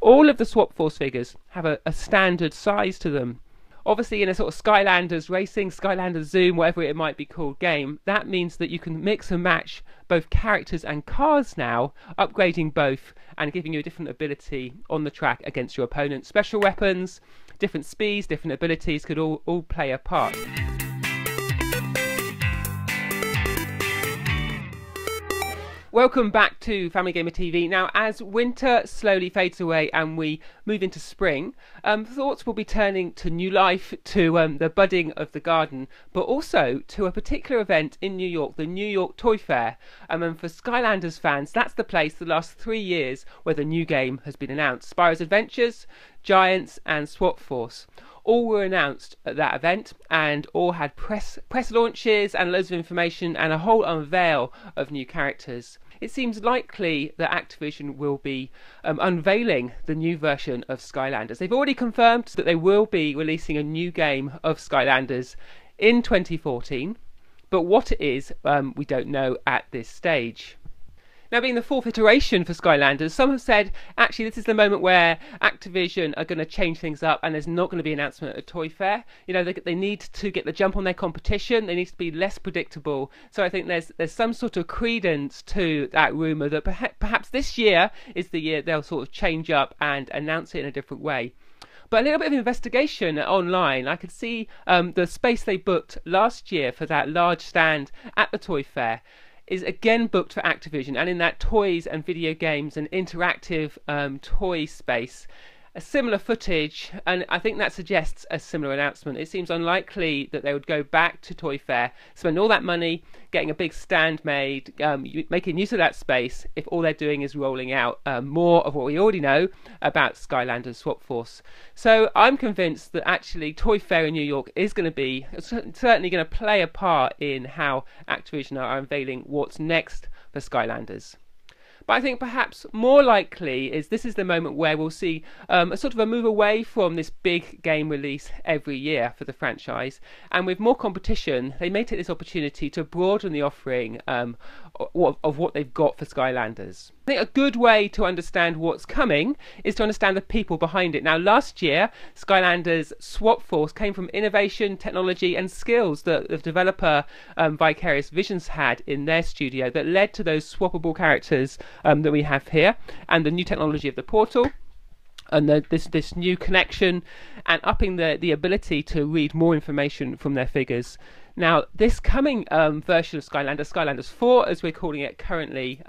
all of the Swap Force figures have a standard size to them. Obviously, in a sort of Skylanders Racing, Skylanders Zoom, whatever it might be called game, that means that you can mix and match both characters and cars now, upgrading both and giving you a different ability on the track against your opponent. Special weapons, different speeds, different abilities could all play a part. Welcome back to Family Gamer TV. Now, as winter slowly fades away and we move into spring, thoughts will be turning to new life, to the budding of the garden, but also to a particular event in New York, the New York Toy Fair. And for Skylanders fans, that's the place the last 3 years where the new game has been announced. Spyro's Adventures, Giants and Swap Force. All were announced at that event and all had press launches and loads of information and a whole unveil of new characters. It seems likely that Activision will be unveiling the new version of Skylanders. They've already confirmed that they will be releasing a new game of Skylanders in 2014, but what it is, we don't know at this stage. Now, being the 4th iteration for Skylanders, some have said actually this is the moment where Activision are going to change things up and there's not going to be an announcement at a toy fair. You know, they need to get the jump on their competition. They need to be less predictable. So I think there's some sort of credence to that rumour that perhaps this year is the year they'll sort of change up and announce it in a different way. But a little bit of investigation online, I could see the space they booked last year for that large stand at the toy fair is again booked for Activision, and in that toys and video games and interactive toy space, a similar footage, and I think that suggests a similar announcement. It seems unlikely that they would go back to Toy Fair, spend all that money getting a big stand made, making use of that space, if all they're doing is rolling out more of what we already know about Skylanders Swap Force. So I'm convinced that actually Toy Fair in New York is going to be, certainly going to play a part in how Activision are unveiling what's next for Skylanders. But I think perhaps more likely is this is the moment where we'll see a sort of a move away from this big game release every year for the franchise, and with more competition they may take this opportunity to broaden the offering of what they've got for Skylanders. I think a good way to understand what's coming is to understand the people behind it. Now, last year Skylanders Swap Force came from innovation, technology and skills that the developer Vicarious Visions had in their studio that led to those swappable characters that we have here, and the new technology of the portal and this new connection, and upping the ability to read more information from their figures. Now, this coming version of Skylanders 4 as we're calling it currently,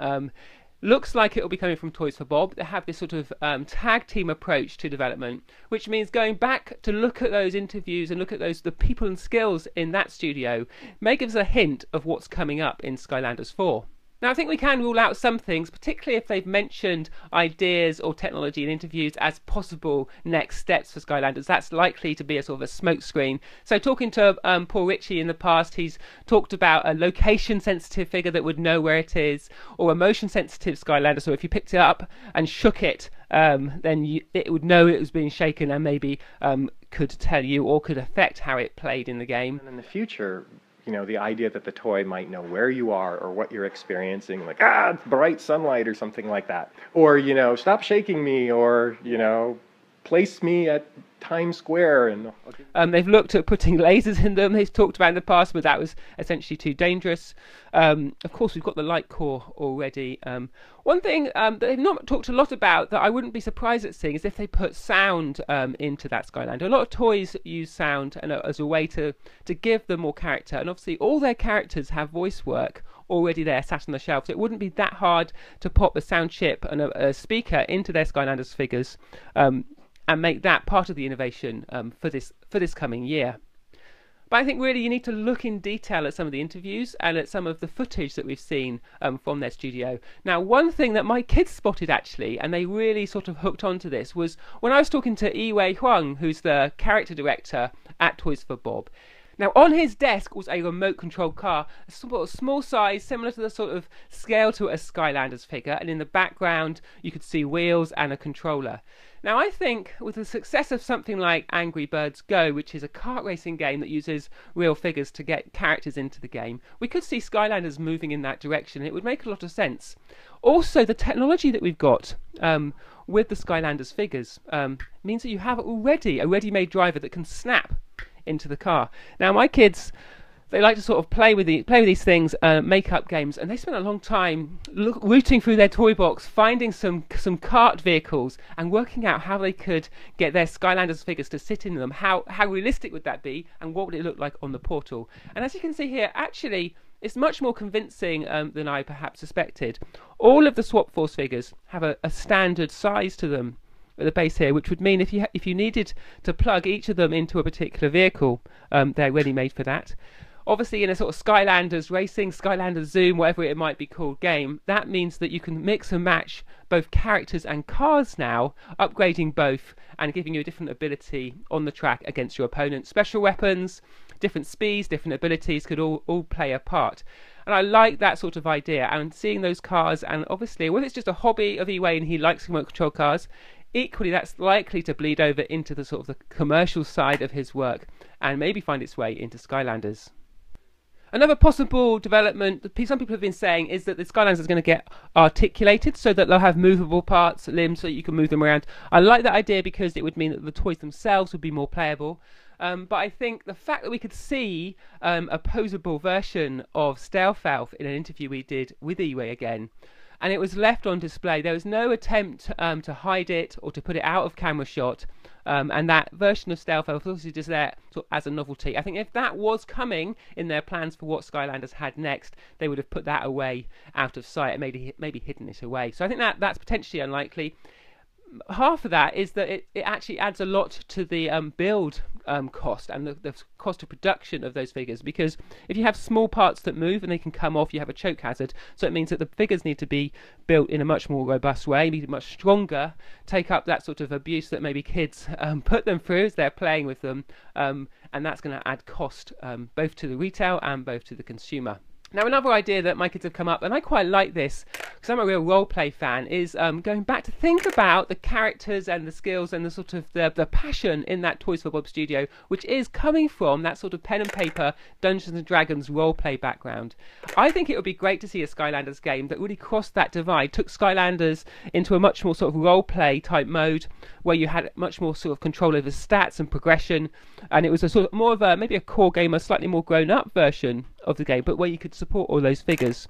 looks like it will be coming from Toys for Bob. They have this sort of tag team approach to development, which means going back to look at those interviews and look at the people and skills in that studio may give us a hint of what's coming up in Skylanders 4. Now, I think we can rule out some things, particularly if they've mentioned ideas or technology in interviews as possible next steps for Skylanders. That's likely to be a sort of a smokescreen. So talking to Paul Ritchie in the past, he's talked about a location-sensitive figure that would know where it is, or a motion-sensitive Skylander. So if you picked it up and shook it, then it would know it was being shaken and maybe could tell you or could affect how it played in the game. And in the future, you know, the idea that the toy might know where you are or what you're experiencing, like, bright sunlight or something like that. Or, you know, stop shaking me, or, you know, place me at Times Square. And they've looked at putting lasers in them. They've talked about in the past, but that was essentially too dangerous. Of course, we've got the light core already. One thing that they've not talked a lot about that I wouldn't be surprised at seeing is if they put sound into that Skylander. A lot of toys use sound as a way to give them more character, and obviously all their characters have voice work already there sat on the shelf, so it wouldn't be that hard to pop a sound chip and a speaker into their Skylanders figures and make that part of the innovation for this coming year. But I think really you need to look in detail at some of the interviews and at some of the footage that we've seen from their studio. Now, one thing that my kids spotted actually, and they really sort of hooked onto this, was when I was talking to Yiwei Huang, who's the character director at Toys for Bob. Now, on his desk was a remote controlled car, a sort of small size, similar to the sort of scale to a Skylanders figure, and in the background you could see wheels and a controller. Now, I think with the success of something like Angry Birds Go, which is a kart racing game that uses real figures to get characters into the game, we could see Skylanders moving in that direction. It would make a lot of sense. Also, the technology that we've got with the Skylanders figures means that you have already a ready-made driver that can snap into the car. Now, my kids, they like to sort of play with these things, make up games, and they spent a long time rooting through their toy box, finding some kart vehicles, and working out how they could get their Skylanders figures to sit in them. How realistic would that be, and what would it look like on the portal? And as you can see here, actually, it's much more convincing than I perhaps suspected. All of the Swap Force figures have a standard size to them at the base here, which would mean if you needed to plug each of them into a particular vehicle, they're ready made for that. Obviously, in a sort of Skylanders Racing, Skylanders Zoom, whatever it might be called game, that means that you can mix and match both characters and cars now, upgrading both and giving you a different ability on the track against your opponent. Special weapons, different speeds, different abilities could all play a part. And I like that sort of idea, and seeing those cars, and obviously, whether it's just a hobby of Iway and he likes remote control cars, equally that's likely to bleed over into the sort of the commercial side of his work and maybe find its way into Skylanders. Another possible development that some people have been saying is that the Skylanders is going to get articulated so that they'll have movable parts, limbs, so you can move them around. I like that idea because it would mean that the toys themselves would be more playable. But I think the fact that we could see a posable version of Stealth in an interview we did with Iway again, and it was left on display. There was no attempt to hide it or to put it out of camera shot. And that version of Stealth was obviously just there as a novelty. I think if that was coming in their plans for what Skylanders had next, they would have put that away out of sight and maybe hidden it away. So I think that's potentially unlikely. Half of that is that it actually adds a lot to the build cost and the cost of production of those figures, because if you have small parts that move and they can come off, you have a choke hazard. So it means that the figures need to be built in a much more robust way, need to be much stronger, take up that sort of abuse that maybe kids put them through as they're playing with them, and that's going to add cost both to the retail and both to the consumer. Now, another idea that my kids have come up, and I quite like this because I'm a real role-play fan, is going back to think about the characters and the skills and the sort of the passion in that Toys for Bob studio, which is coming from that sort of pen and paper Dungeons and Dragons role-play background. I think it would be great to see a Skylanders game that really crossed that divide, took Skylanders into a much more sort of role-play type mode, where you had much more sort of control over stats and progression, and it was a sort of more of a maybe a core game, a slightly more grown-up version of the game, but where you could support all those figures.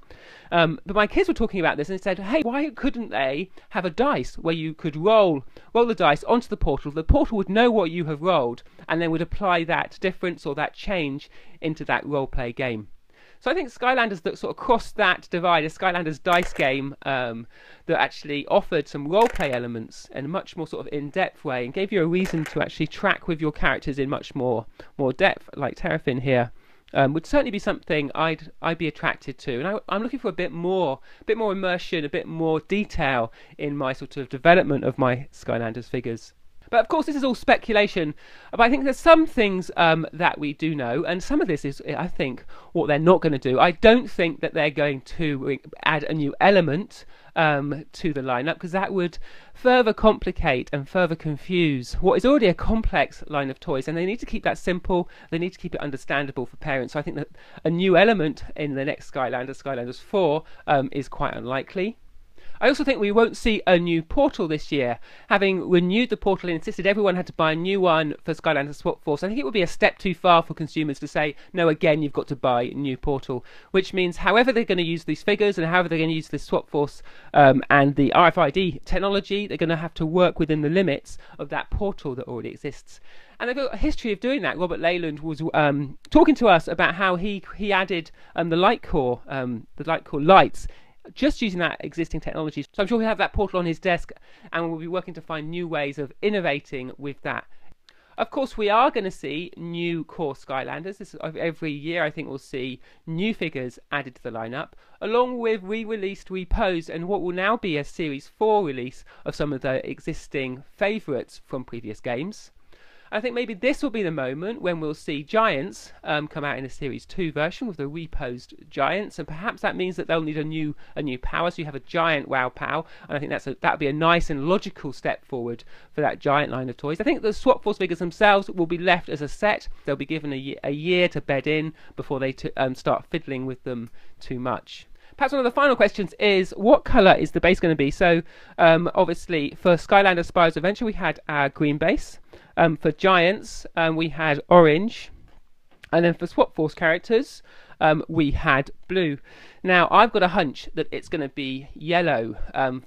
But my kids were talking about this and said, hey, why couldn't they have a dice where you could roll the dice onto the portal would know what you have rolled and then would apply that difference or that change into that role-play game. So I think Skylanders that sort of crossed that divide, a Skylanders dice game that actually offered some role-play elements in a much more sort of in-depth way and gave you a reason to actually track with your characters in much more depth, like Terrafin here, would certainly be something I'd be attracted to. And I'm looking for a bit more immersion, a bit more detail in my sort of development of my Skylanders figures. But of course, this is all speculation. But I think there's some things that we do know, and some of this is, I think, what they're not going to do. I don't think that they're going to add a new element to the lineup, because that would further complicate and further confuse what is already a complex line of toys. And they need to keep that simple. They need to keep it understandable for parents. So I think that a new element in the next Skylanders 4, is quite unlikely. I also think we won't see a new portal this year. Having renewed the portal and insisted everyone had to buy a new one for Skylanders Swap Force, I think it would be a step too far for consumers to say, no, again, you've got to buy a new portal. Which means however they're going to use these figures and however they're going to use this Swap Force and the RFID technology, they're going to have to work within the limits of that portal that already exists. And they've got a history of doing that. Robert Leyland was talking to us about how he added the light core lights, just using that existing technology. So I'm sure he'll have that portal on his desk and we'll be working to find new ways of innovating with that. Of course, we are going to see new core Skylanders. This is every year. I think we'll see new figures added to the lineup, along with re-released, reposed, and what will now be a Series 4 release of some of the existing favourites from previous games. I think maybe this will be the moment when we'll see Giants come out in a Series 2 version with the reposed Giants, and perhaps that means that they'll need a new power, so you have a Giant Wow Pow, and I think that'd be a nice and logical step forward for that Giant line of toys. I think the Swap Force figures themselves will be left as a set. They'll be given a year to bed in before they start fiddling with them too much. Perhaps one of the final questions is, what colour is the base going to be? So obviously for Skylanders Spyro's Adventure we had our green base. For Giants we had orange. And then for Swap Force characters we had blue. Now I've got a hunch that it's going to be yellow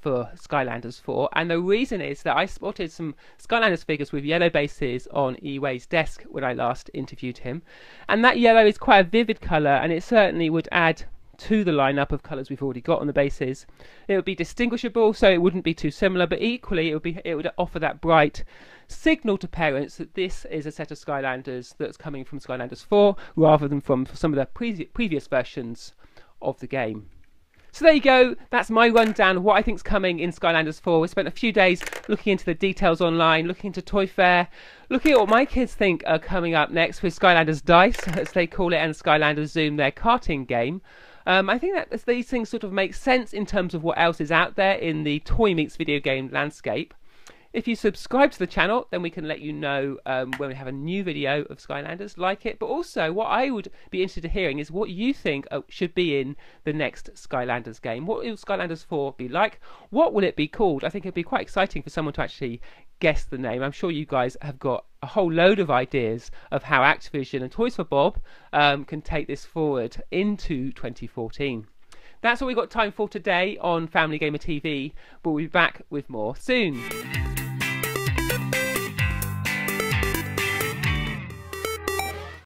for Skylanders 4, and the reason is that I spotted some Skylanders figures with yellow bases on Iwei's desk when I last interviewed him, and that yellow is quite a vivid colour, and it certainly would add to the lineup of colours we've already got on the bases. It would be distinguishable, so it wouldn't be too similar, but equally it would offer that bright signal to parents that this is a set of Skylanders that's coming from Skylanders 4 rather than from some of the previous versions of the game. So there you go, that's my rundown of what I think's coming in Skylanders 4. We spent a few days looking into the details online, looking into Toy Fair, looking at what my kids think are coming up next with Skylanders Dice, as they call it, and Skylanders Zoom, their karting game. I think that these things sort of make sense in terms of what else is out there in the toy meets video game landscape. If you subscribe to the channel, then we can let you know when we have a new video of Skylanders, like it. But also, what I would be interested in hearing is what you think should be in the next Skylanders game. What will Skylanders 4 be like? What will it be called? I think it'd be quite exciting for someone to actually guess the name. I'm sure you guys have got a whole load of ideas of how Activision and Toys for Bob can take this forward into 2014. That's all we've got time for today on Family Gamer TV, but we'll be back with more soon.